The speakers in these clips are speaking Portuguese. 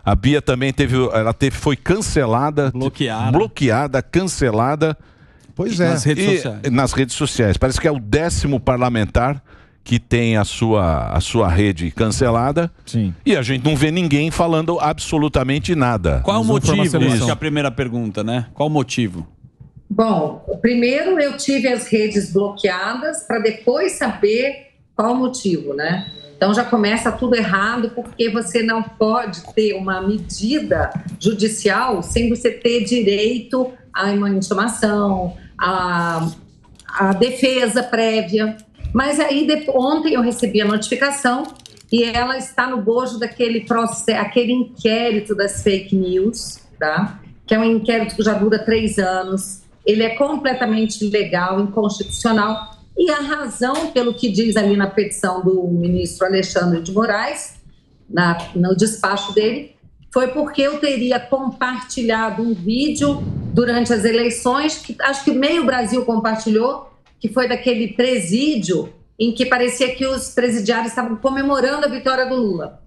A Bia também foi cancelada, bloqueada, cancelada. Pois é. Nas redes sociais. Nas redes sociais. Parece que é o 10º parlamentar que tem a sua rede cancelada. Sim. E a gente não vê ninguém falando absolutamente nada. Qual o motivo? Essa é a primeira pergunta, né? Qual o motivo? Bom, primeiro eu tive as redes bloqueadas para depois saber qual o motivo, né? Então já começa tudo errado, porque você não pode ter uma medida judicial sem você ter direito a uma intimação, a defesa prévia. Mas aí, ontem eu recebi a notificação e ela está no bojo daquele processo, aquele inquérito das fake news, tá? Que é um inquérito que já dura 3 anos. Ele é completamente ilegal, inconstitucional. E a razão, pelo que diz ali na petição do ministro Alexandre de Moraes, no despacho dele, foi porque eu teria compartilhado um vídeo durante as eleições, que acho que meio Brasil compartilhou, que foi daquele presídio em que parecia que os presidiários estavam comemorando a vitória do Lula.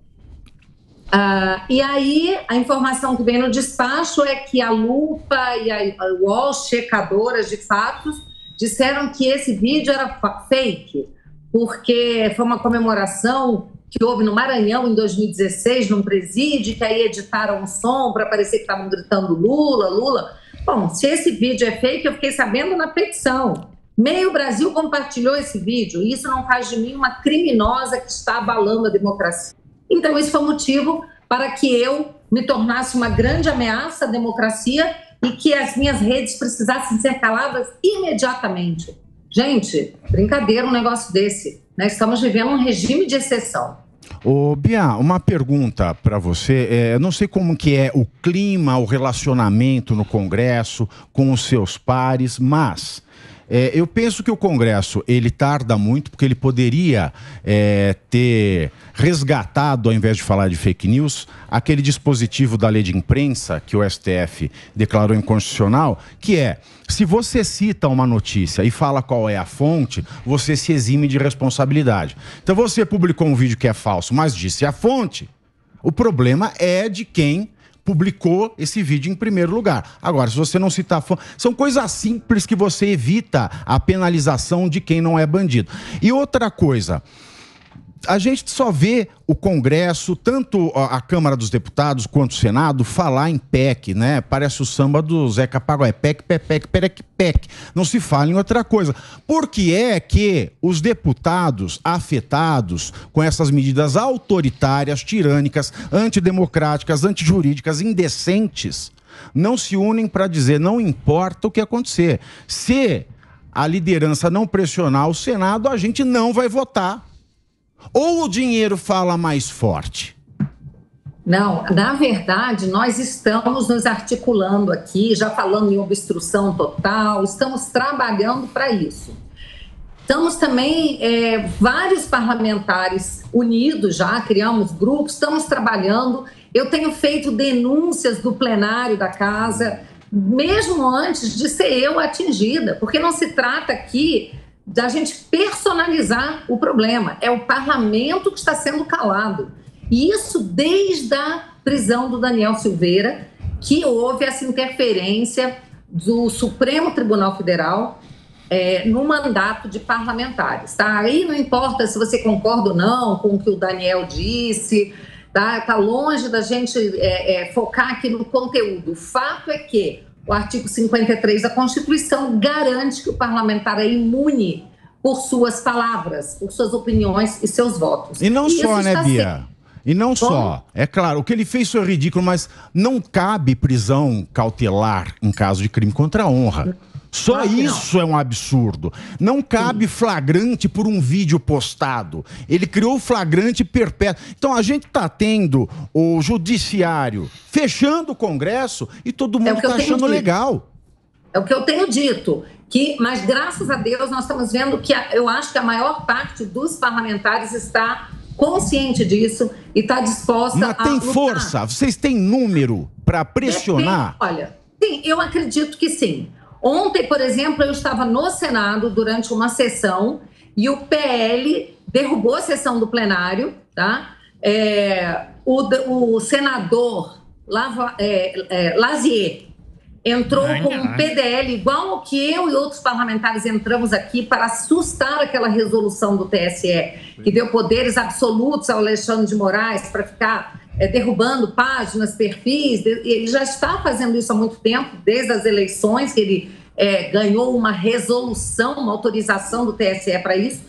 E aí, a informação que vem no despacho é que a Lupa e a UOL, checadoras de fatos, disseram que esse vídeo era fake, porque foi uma comemoração que houve no Maranhão em 2016, num presídio, que aí editaram um som para parecer que estavam gritando Lula, Lula. Bom, se esse vídeo é fake, eu fiquei sabendo na petição. Meio Brasil compartilhou esse vídeo, e isso não faz de mim uma criminosa que está abalando a democracia. Então, esse foi o motivo para que eu me tornasse uma grande ameaça à democracia e que as minhas redes precisassem ser caladas imediatamente. Gente, brincadeira um negócio desse, né? Estamos vivendo um regime de exceção. Ô, Bia, uma pergunta para você. Eu não sei como que é o clima, o relacionamento no Congresso com os seus pares, mas eu penso que o Congresso, ele tarda muito, porque ele poderia ter resgatado, ao invés de falar de fake news, aquele dispositivo da lei de imprensa que o STF declarou inconstitucional, que é, se você cita uma notícia e fala qual é a fonte, você se exime de responsabilidade. Então você publicou um vídeo que é falso, mas disse a fonte. O problema é de quem publicou esse vídeo em primeiro lugar. Agora, se você não citar a fonte, são coisas simples que você evita a penalização de quem não é bandido. E outra coisa, a gente só vê o Congresso, tanto a Câmara dos Deputados quanto o Senado, falar em PEC, né? Parece o samba do Zeca Pagodinho, PEC, PEC, PEC, PEC. Não se fala em outra coisa. Por que é que os deputados afetados com essas medidas autoritárias, tirânicas, antidemocráticas, antijurídicas, indecentes, não se unem para dizer, não importa o que acontecer. Se a liderança não pressionar o Senado, a gente não vai votar. Ou o dinheiro fala mais forte? Não, na verdade, nós estamos nos articulando aqui, já falando em obstrução total, estamos trabalhando para isso. Estamos também, vários parlamentares unidos já, criamos grupos, estamos trabalhando. Eu tenho feito denúncias do plenário da casa, mesmo antes de ser eu atingida, porque não se trata aqui da gente personalizar o problema. É o parlamento que está sendo calado. E isso desde a prisão do Daniel Silveira, que houve essa interferência do Supremo Tribunal Federal no mandato de parlamentares. Tá? Aí não importa se você concorda ou não com o que o Daniel disse, tá longe da gente focar aqui no conteúdo. O fato é que o artigo 53 da Constituição garante que o parlamentar é imune por suas palavras, por suas opiniões e seus votos. E não só, né, Bia? E não só. É claro, o que ele fez foi ridículo, mas não cabe prisão cautelar em caso de crime contra a honra. Só isso é um absurdo. Não cabe flagrante por um vídeo postado. Ele criou o flagrante perpétuo. Então a gente está tendo o judiciário fechando o Congresso e todo mundo está achando legal. É o que eu tenho dito. Mas graças a Deus nós estamos vendo que eu acho que a maior parte dos parlamentares está consciente disso e está disposta a lutar. Mas tem força? Vocês têm número para pressionar? Olha, sim, eu acredito que sim. Ontem, por exemplo, eu estava no Senado durante uma sessão e o PL derrubou a sessão do plenário, tá? o senador Lazier entrou com um PDL igual ao que eu e outros parlamentares entramos aqui para assustar aquela resolução do TSE, que deu poderes absolutos ao Alexandre de Moraes para ficar derrubando páginas, perfis. Ele já está fazendo isso há muito tempo, desde as eleições, que ele ganhou uma resolução, uma autorização do TSE para isso.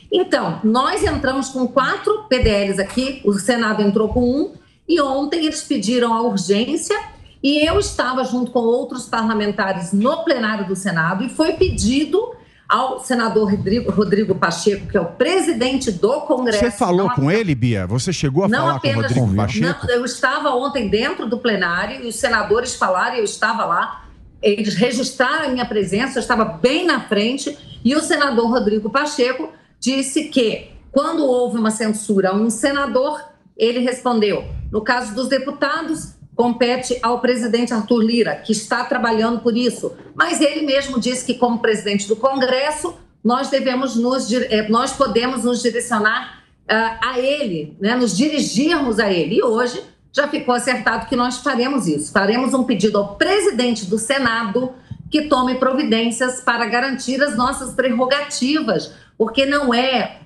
Então, nós entramos com 4 PDLs aqui, o Senado entrou com 1, e ontem eles pediram a urgência, e eu estava junto com outros parlamentares no plenário do Senado, e foi pedido ao senador Rodrigo Pacheco, que é o presidente do Congresso... Você falou com ele, Bia? Você chegou a falar com o Rodrigo Pacheco? Não, eu estava ontem dentro do plenário, e os senadores falaram, eu estava lá, eles registraram a minha presença, eu estava bem na frente, e o senador Rodrigo Pacheco disse que, quando houve uma censura a um senador, ele respondeu, no caso dos deputados, compete ao presidente Arthur Lira, que está trabalhando por isso. Mas ele mesmo disse que, como presidente do Congresso, nós podemos nos direcionar a ele, né, nos dirigirmos a ele. E hoje já ficou acertado que nós faremos isso. Faremos um pedido ao presidente do Senado que tome providências para garantir as nossas prerrogativas, porque não é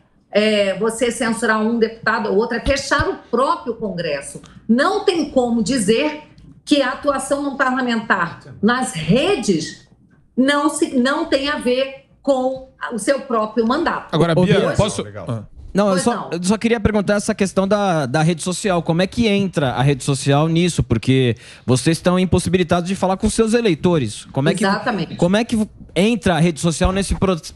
você censurar um deputado ou outro, é fechar o próprio Congresso. Não tem como dizer que a atuação de um parlamentar nas redes não tem a ver com o seu próprio mandato. Agora, Bia, hoje... posso... Não, eu só queria perguntar essa questão da rede social. Como é que entra a rede social nisso? Porque vocês estão impossibilitados de falar com seus eleitores. Exatamente. Como é que entra a rede social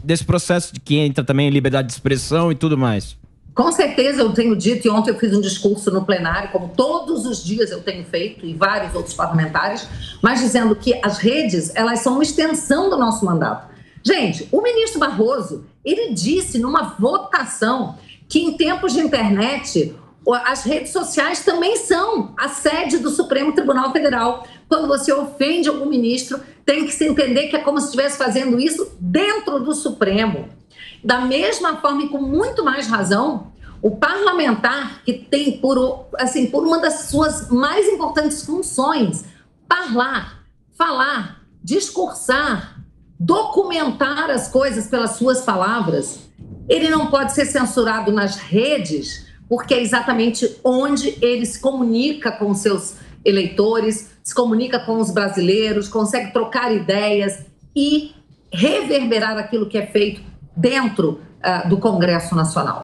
desse processo de que entra também liberdade de expressão e tudo mais? Com certeza, eu tenho dito, e ontem eu fiz um discurso no plenário, como todos os dias eu tenho feito, e vários outros parlamentares, mas dizendo que as redes, elas são uma extensão do nosso mandato. Gente, o ministro Barroso, ele disse numa votação que em tempos de internet, as redes sociais também são a sede do Supremo Tribunal Federal. Quando você ofende algum ministro, tem que se entender que é como se estivesse fazendo isso dentro do Supremo. Da mesma forma e com muito mais razão, o parlamentar que tem por uma das suas mais importantes funções, falar, discursar, documentar as coisas pelas suas palavras, ele não pode ser censurado nas redes, porque é exatamente onde ele se comunica com seus eleitores, se comunica com os brasileiros, consegue trocar ideias e reverberar aquilo que é feito dentro do Congresso Nacional.